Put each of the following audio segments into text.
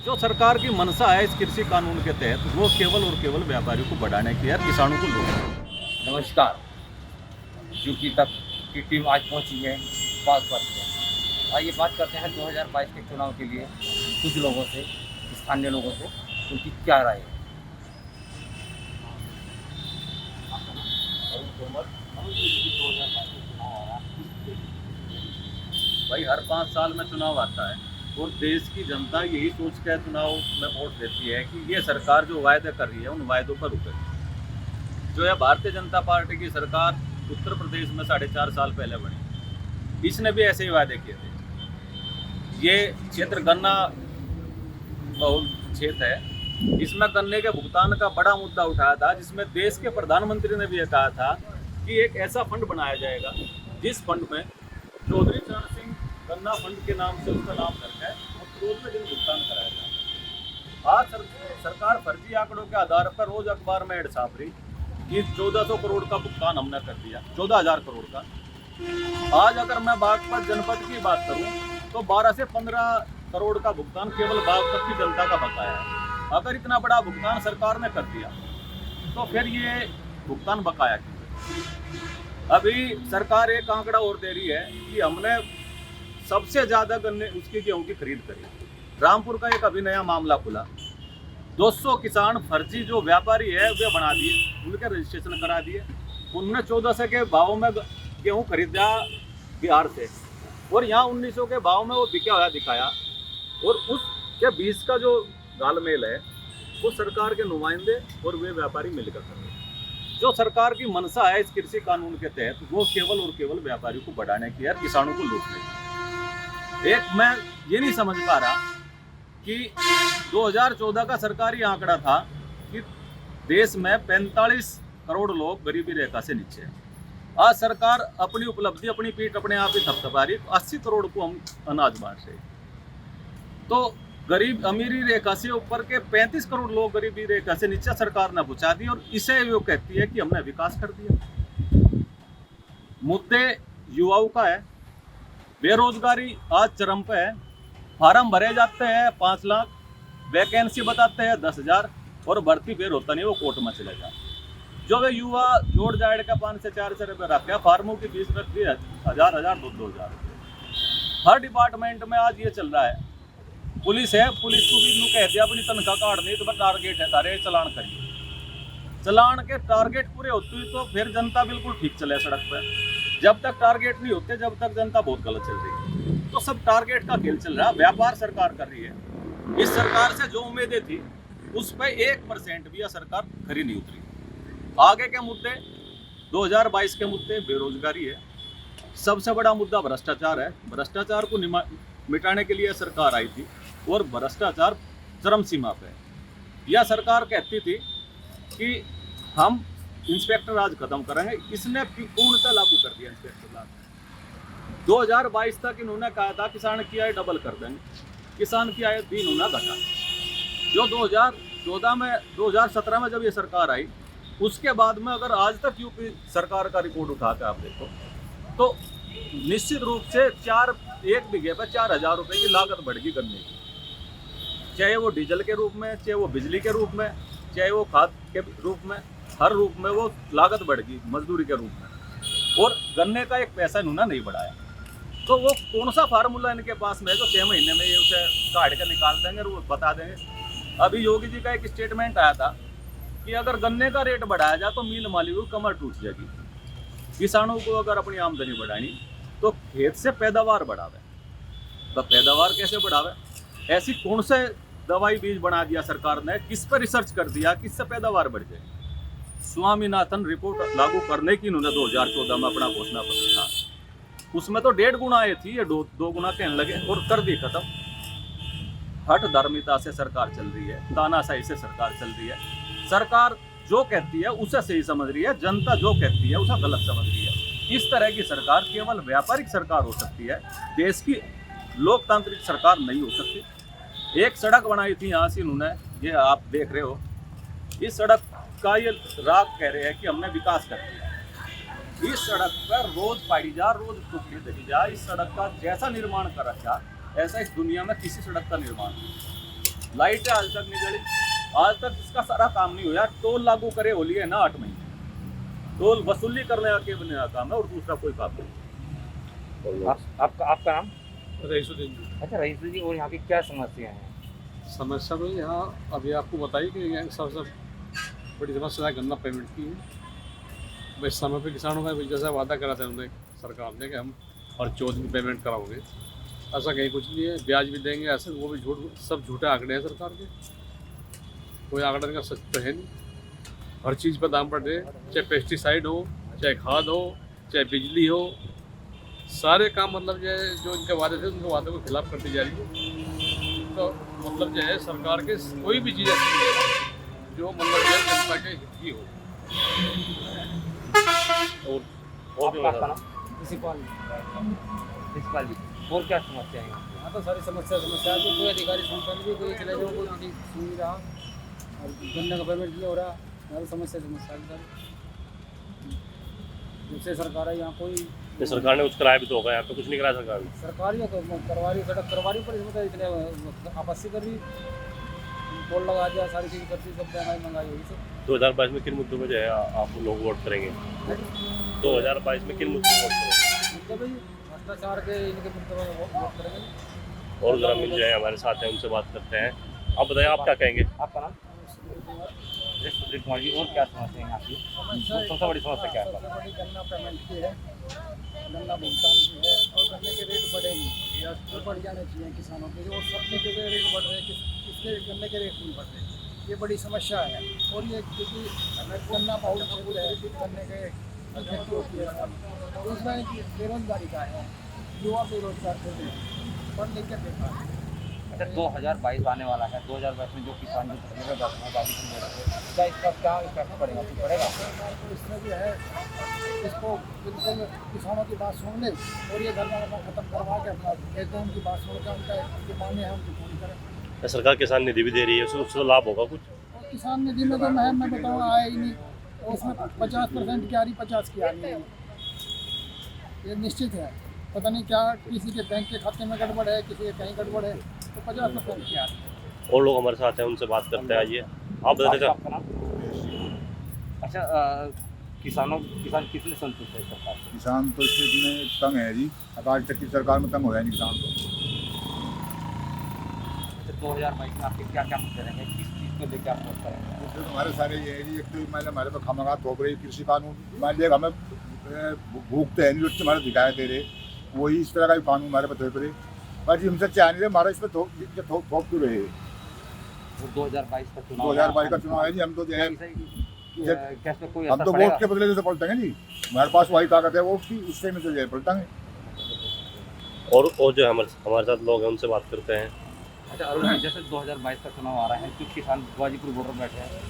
जो सरकार की मंशा है इस कृषि कानून के तहत वो केवल और केवल व्यापारियों को बढ़ाने की है, किसानों को लूटना। नमस्कार। ड्यूटी तक की टीम आज पहुंची है बागपत में। आइए बात करते हैं 2022 के चुनाव के लिए कुछ लोगों से, स्थानीय लोगों से, उनकी क्या राय है। भाई हर 5 साल में चुनाव आता है और देश की जनता यही सोच कर चुनाव में वोट देती है कि ये सरकार जो वायदे कर रही है उन वायदों पर रुके। जो है भारतीय जनता पार्टी की सरकार उत्तर प्रदेश में 4.5 साल पहले बनी, इसने भी ऐसे ही वायदे किए थे। ये क्षेत्र गन्ना बहुल क्षेत्र है, इसमें गन्ने के भुगतान का बड़ा मुद्दा उठाया था, जिसमें देश के प्रधानमंत्री ने भी ये कहा था कि एक ऐसा फंड बनाया जाएगा जिस फंड में चौधरी चरण सिंह गन्ना फंड के नाम से उसका नाम रखा है और रोज में दिन भुगतान कराया जाए। आज सरकार फर्जी आंकड़ों के आधार पर रोज अखबार में एड छाप रही कि 1400 करोड़ का भुगतान हमने कर दिया, 14,000 करोड़ का। आज अगर मैं बागपत जनपद की बात करूं तो 12 से 15 करोड़ का भुगतान केवल बागपत की जनता का बकाया है। अगर इतना बड़ा भुगतान सरकार ने कर दिया तो फिर ये भुगतान बकाया क्यों? अभी सरकार एक आंकड़ा और दे रही है कि हमने सबसे ज्यादा गन्ने उसकी गेहूं की खरीद करी। रामपुर का एक अभी नया मामला खुला, 200 किसान फर्जी जो व्यापारी है वे बना दिए, उनके रजिस्ट्रेशन करा दिए। उन्होंने 1400 के भाव में गेहूं खरीदा बिहार से और यहाँ 1900 के भाव में वो बिका हुआ दिखाया, और उसके बीच का जो गालमेल है वो सरकार के नुमाइंदे और वे व्यापारी मिलकर कर रहे हैं। जो सरकार की मंशा है इस कृषि कानून के तहत वो केवल और केवल व्यापारियों को बढ़ाने की है, किसानों को लूटने की। एक मैं ये नहीं समझ पा रहा कि 2014 का सरकारी आंकड़ा था कि देश में 45 करोड़ लोग गरीबी रेखा से नीचे हैं। आज सरकार अपनी उपलब्धि, अपनी पीठ अपने आप ही थपथपा रही, 80 करोड़ को हम अनाज बांट रहे। तो गरीब अमीरी रेखा से ऊपर के 35 करोड़ लोग गरीबी रेखा से नीचे सरकार ने पहुंचा दी, और इसे वो कहती है कि हमने विकास कर दिया। मुद्दे युवाओं का है, बेरोजगारी आज चरम पे है। फार्म भरे जाते हैं 5 लाख, वैकेंसी बताते हैं 10,000 और भर्ती फिर होता नहीं, वो कोर्ट में चले जाए। जो वे युवा जोड़ जाड़ के 5 से 4 रुपये रखे, फार्मों की फीस रख दी 1,000 2,000 रुपये। हर डिपार्टमेंट में आज ये चल रहा है। पुलिस है, पुलिस को भी कह दिया अपनी तनख्वाह काट दी तो टारगेट है तारे चलान करिए। चलान के टारगेट पूरे होते हुए तो फिर जनता बिल्कुल ठीक चले सड़क पर। जब तक टारगेट नहीं होते जब तक जनता बहुत गलत चल रही है। तो सब टारगेट का खेल चल रहा है, व्यापार सरकार कर रही है। इस सरकार से जो उम्मीदें थी उस पर 1% भी यह सरकार खरी नहीं उतरी। आगे के मुद्दे 2022 के मुद्दे बेरोजगारी है, सबसे बड़ा मुद्दा भ्रष्टाचार है। भ्रष्टाचार को मिटाने के लिए सरकार आई थी और भ्रष्टाचार चरम सीमा पे। यह सरकार कहती थी कि हम इंस्पेक्टर राज खत्म करेंगे, इसने पूर्णतः लागू कर दिया इंस्पेक्टर राज। 2022 तक इन्होंने कहा था किसान की आय डबल कर देंगे, किसान की आय भी इन्होंने घटा। जो 2014 में 2017 में जब ये सरकार आई उसके बाद में अगर आज तक यूपी सरकार का रिकॉर्ड उठा के आप देखो तो निश्चित रूप से 1 बीघे पर 4,000 रुपये की लागत बढ़ गई गन्ने की, चाहे वो डीजल के रूप में, चाहे वो बिजली के रूप में, चाहे वो खाद के रूप में, हर रूप में वो लागत बढ़ गई मजदूरी के रूप में। और गन्ने का एक पैसा इन्होंने नहीं बढ़ाया। तो वो कौन सा फार्मूला इनके पास में है जो 6 महीने में ये उसे काट कर निकाल देंगे और वो बता देंगे। अभी योगी जी का एक स्टेटमेंट आया था कि अगर गन्ने का रेट बढ़ाया जाए तो मिल मालिकों की कमर टूट जाएगी। किसानों को अगर अपनी आमदनी बढ़ानी तो खेत से पैदावार बढ़ावे। तो पैदावार कैसे बढ़ावे? ऐसी कौन से दवाई बीज बना दिया सरकार ने, किस पर रिसर्च कर दिया किससे पैदावार बढ़ जाए? स्वामीनाथन रिपोर्ट लागू करने की इन्होंने 2014 में अपना घोषणा पत्र था, उसमें तो 1.5 गुना आई थी, ये 2 गुना कहने लगे और कर दी खत्म। हठ धर्मिता से सरकार चल रही है, तानाशाही से सरकार चल रही है। सरकार जो कहती है उसे सही समझ रही है, जनता जो कहती है उसे गलत समझ रही है। इस तरह की सरकार केवल व्यापारिक सरकार हो सकती है, देश की लोकतांत्रिक सरकार नहीं हो सकती। एक सड़क बनाई थी यहाँ से इन्होंने, ये आप देख रहे हो, इस सड़क का ये राग कह रहे हैं कि हमने विकास कर दिया। इस सड़क पर रोज पाई जा, रोज टुकड़ी देखी जा। इस सड़क का जैसा निर्माण कर रखा ऐसा इस दुनिया में किसी सड़क का निर्माण नहीं। लाइट आज तक नहीं जली, आज तक इसका सारा काम नहीं हुआ। टोल लागू करे होली है ना 8 महीने, टोल वसूली करने का केवल नया काम है और दूसरा कोई काम नहीं। आपका नाम? रईसुद्दीन जी। अच्छा रईस जी, और यहाँ की क्या समस्या है? समस्या में यहाँ अभी आपको बताइए कि यहाँ सबसे बड़ी समस्या है गन्ना पेमेंट की है। भाई समय पे किसानों का जैसा वादा करा था उन्होंने सरकार ने कि हम और 14 की पेमेंट कराओगे, ऐसा कहीं कुछ नहीं है। ब्याज भी देंगे ऐसे, वो भी झूठ, सब झूठे आंकड़े हैं सरकार के, कोई आंकड़े का सच तो है नहीं। हर चीज़ पर दाम बढ़ रहे हैं, चाहे पेस्टिसाइड हो, चाहे खाद हो, चाहे बिजली हो, सारे काम मतलब जो है जो इनके वादे थे उनके वादे को खिलाफ करती जा रही है। तो मतलब जो है सरकार के कोई भी चीज़ ऐसी नहीं है जो मतलब जो है जनता के हित की हो। और भी आपका नाम? प्रिंसिपल जी, और क्या समस्या है यहाँ पे? हाँ तो सारी समस्या है, जो कोई अधिकारी सुनता नहीं, कोई चले जाओ, कोई सुन नहीं रहा और गन्ने का पेमेंट नहीं हो रहा। हमारी समस्या है सर। जब से सरकार है यहाँ कोई सरकार ने कुछ कराया भी तो होगा, यहाँ पे कुछ नहीं कराया सरकार ने। सरकारी तो करवारी सड़क करवारी पर इसमें तो इतने आपत्ति कर रही, टोल लगा दिया, सारी चीज़ करती, सब महंगाई हुई सब। 2022 में किन मुद्दों में जो है आप लोग वोट करेंगे? 2022 में किन मुद्दों में वोट करेंगे? मतलब भाई भ्रष्टाचार के इनके मुद्दे में वोट करेंगे। और ग्रामीण जो है हमारे साथ हैं, उनसे बात करते हैं। आप बताइए, आप क्या कहेंगे? आपका नाम? सुधीर कुमार जी, और क्या समस्या है यहाँ की? सबसे बड़ी समस्या क्या है? सबसे बड़ी गन्ना पेमेंट की है, गन्ना भुगतान की है, और गन्ने के रेट बढ़े नहीं, या तो बढ़ जाने चाहिए किसानों के, और सब जगह रेट बढ़ रहे हैं, किसके गन्ने के रेट नहीं बढ़ रहे, ये बड़ी समस्या है। और ये क्योंकि गन्ना बहुत क्षेत्र है, गन्ने के खेती होती है, तो उसमें बेरोजगारी का है, युवा बेरोजगार थे, पढ़ लिख के बेकार है। अच्छा 2022 आने वाला है, 2022 में जो किसान जो फसलें कर जाते हैं गाजीपुर में रहते हैं, क्या इसका क्या इफेक्ट पड़ेगा? कुछ पड़ेगा? तो इसमें जो है इसको बिल्कुल किसानों की बात सुन ले और ये धरना वर्ना खत्म करवा के अपना कहते हैं उनकी बात सुनकर उनकी माने हैं उनकी पूरी करें। सरकार किसान निधि भी दे रही है, उससे लाभ होगा कुछ? और किसान निधि में तो मैं बताऊँ आया ही नहीं, और उसमें 50% की आ रही, 50 की आ रही है, ये निश्चित है। पता नहीं क्या किसी के बैंक के खाते में गड़बड़ है, किसी के कहीं गड़बड़ है, तो 50% की आ रही है। और लोग हमारे साथ हैं, उनसे बात करते हैं। आइए, आप बताइए। आपका नाम? अच्छा किसान कितने संतुष्ट है सरकार से? किसान तो स्थिति में तंग है जी, अब आज तक की सरकार में तंग हो नहीं किसान तो। अच्छा 2022 में आपके क्या क्या मुद्दे रहेंगे, किस चीज़ को लेकर आप वोट करेंगे? उसमें तो हमारे सारे ये है जी, एक तो मैंने हमारे पर खामखा थोप रही कृषि कानून, मान लिया हमें भूखते हैं नहीं, हमारे दिखाए दे रहे, वही इस तरह का भी कानून हमारे पर थोप रहे, पर जी हमसे चाह नहीं रहे, हमारा इस पर थोप क्यों रहे। 2022 का चुनाव 2022 का चुनाव है जी, हम तो जो है कैसे कोई हम तो वोट के बदले से पलटेंगे जी, हमारे पास वही ताकत है वोट की, उससे में तो जो है पलटेंगे। और जो हमारे साथ लोग हैं, उनसे बात करते हैं। अच्छा अरुण जी, जैसे 2022 का चुनाव आ रहा है, कुछ किसान गाजीपुर बॉर्डर बैठे हैं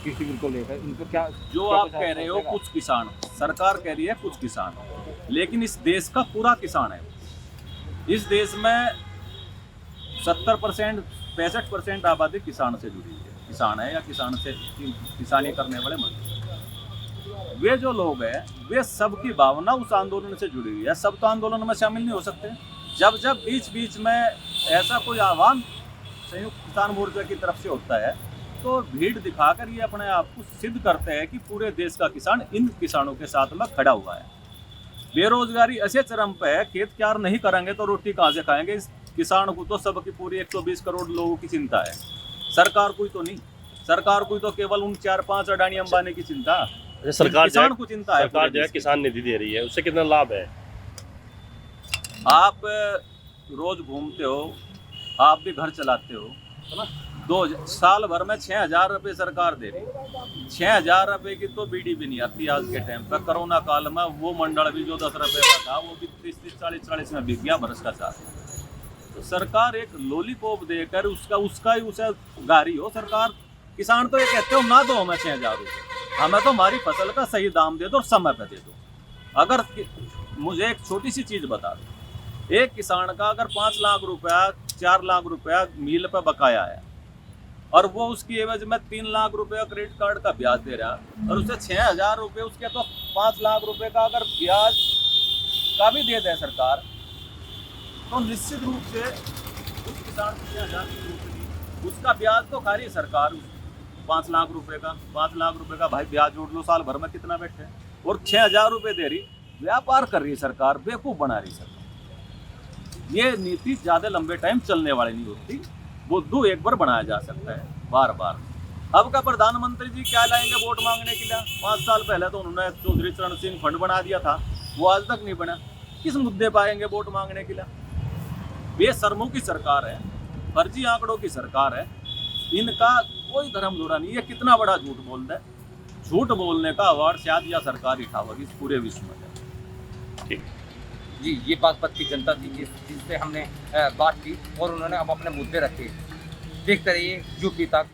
कृषि बिल को लेकर, इनको क्या जो आप कह रहे हो कुछ किसान, सरकार कह रही है कुछ किसान, लेकिन इस देश का पूरा किसान है। इस देश में 70% 65% आबादी किसान से जुड़ी है, किसान है या किसान से किसानी करने वाले मजदूर। वे जो लोग हैं वे सबकी भावना उस आंदोलन से जुड़ी हुई है, सब तो आंदोलन में शामिल नहीं हो सकते। जब जब बीच बीच में ऐसा कोई आह्वान संयुक्त किसान मोर्चा की तरफ से होता है तो भीड़ दिखाकर ये अपने आप को सिद्ध करते हैं कि पूरे देश का किसान इन किसानों के साथ में खड़ा हुआ है। बेरोजगारी ऐसे चरम पे है, खेत क्यार नहीं करेंगे तो रोटी कहाँ से खाएंगे। इस किसान को तो सबकी पूरी 120 करोड़ लोगों की चिंता है, सरकार कोई तो नहीं। सरकार कोई तो केवल उन 4-5 अडानी अंबानी की चिंता, सरकार किसान को चिंता है। सरकार जो है किसान निधि दे रही है, उससे कितना लाभ है? आप रोज घूमते हो, आप भी घर चलाते हो, है ना। 2 साल भर में 6,000 रुपये सरकार दे रही। 6,000 रुपये की तो बीड़ी भी नहीं आती आज के टाइम पर। कोरोना काल में वो मंडल भी जो 10 रुपये का था वो भी 30-40 में बिक गया भ्रष्टाचार। तो सरकार एक लॉलीपॉप देकर उसका ही उसे गारी हो सरकार। किसान तो ये कहते हो ना दो हमें 6,000 रुपये, हमें तो हमारी फसल का सही दाम दे दो और समय पर दे दो। अगर मुझे एक छोटी सी चीज़ बता दो, एक किसान का अगर 5 लाख रुपया 4 लाख रुपया मील पर बकाया है और वो उसकी एवज में 3 लाख रुपया क्रेडिट कार्ड का ब्याज दे रहा है और उसे 6,000 रुपये उसके तो 5 लाख रुपए का अगर ब्याज का भी दे दे सरकार, तो निश्चित रूप से उस किसान को 6,000 की जरूरत नहीं। उसका ब्याज तो खा रही है सरकार, 5 लाख रुपए का। 5 लाख रुपए का भाई ब्याज जोड़ लो, साल भर में कितना बैठे, और 6,000 रुपए दे रही, व्यापार कर रही है सरकार, बेवकूफ़ बना रही सरकार। ये नीति ज़्यादा लंबे टाइम चलने वाली नहीं होती, बुद्धू एक बार बनाया जा सकता है, बार बार। अब का प्रधानमंत्री जी क्या लाएंगे वोट मांगने के लिए? 5 साल पहले तो उन्होंने चौधरी चरण सिंह फंड बना दिया था, वो आज तक नहीं बना। किस मुद्दे पाएंगे वोट मांगने के लिए? बेशर्मों की सरकार है, फर्जी आंकड़ों की सरकार है, इनका कोई धर्म जुड़ा नहीं। ये कितना बड़ा झूठ बोल रहा है, झूठ बोलने का अवार्ड शायद या सरकार उठावेगी इस पूरे विश्व में। ठीक। जी, ये बागपत की जनता थी जिससे हमने बात की और उन्होंने अब अपने मुद्दे रखे। देखते रहिए यूपी तक।